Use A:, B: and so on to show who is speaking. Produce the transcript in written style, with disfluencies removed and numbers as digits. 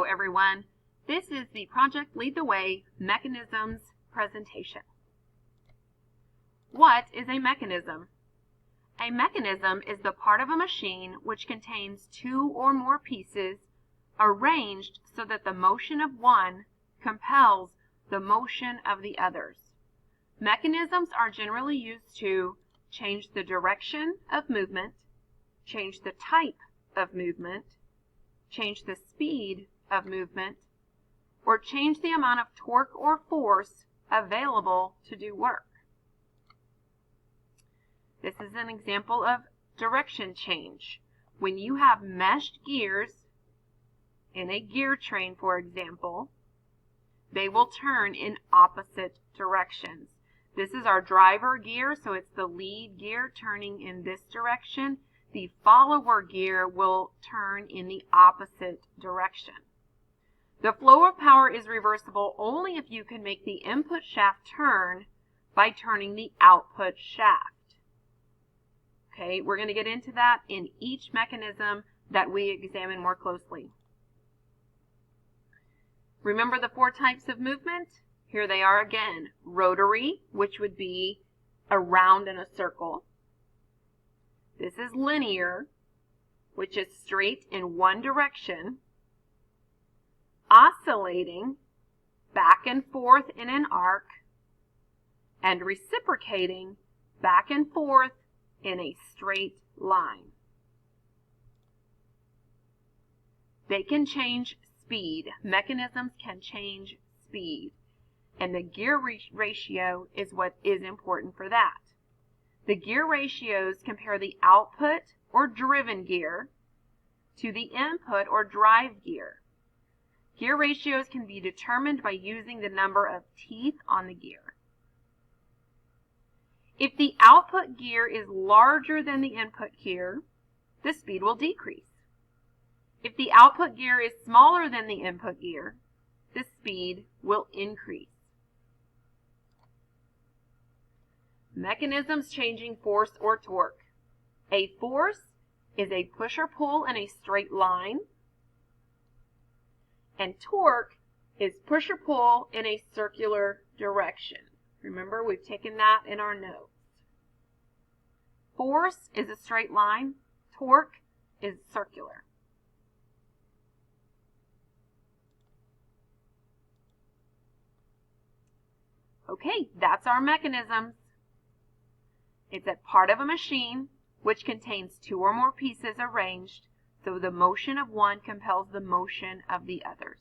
A: Hello everyone, this is the Project Lead the Way Mechanisms presentation. What is a mechanism? A mechanism is the part of a machine which contains two or more pieces arranged so that the motion of one compels the motion of the others. Mechanisms are generally used to change the direction of movement, change the type of movement, change the speed of movement, or change the amount of torque or force available to do work. This is an example of direction change. When you have meshed gears in a gear train, for example, they will turn in opposite directions. This is our driver gear, so it's the lead gear turning in this direction. The follower gear will turn in the opposite direction. The flow of power is reversible only if you can make the input shaft turn by turning the output shaft. Okay, we're going to get into that in each mechanism that we examine more closely. Remember the four types of movement? Here they are again. Rotary, which would be around in a circle. This is linear, which is straight in one direction. Oscillating, back and forth in an arc. And reciprocating, back and forth in a straight line. They can change speed. Mechanisms can change speed. And the gear ratio is what is important for that. The gear ratios compare the output or driven gear to the input or drive gear. Gear ratios can be determined by using the number of teeth on the gear. If the output gear is larger than the input gear, the speed will decrease. If the output gear is smaller than the input gear, the speed will increase. Mechanisms changing force or torque. A force is a push or pull in a straight line, and torque is push or pull in a circular direction. Remember, we've taken that in our notes. Force is a straight line, torque is circular. Okay, that's our mechanisms. It's a part of a machine which contains two or more pieces arranged so the motion of one compels the motion of the others.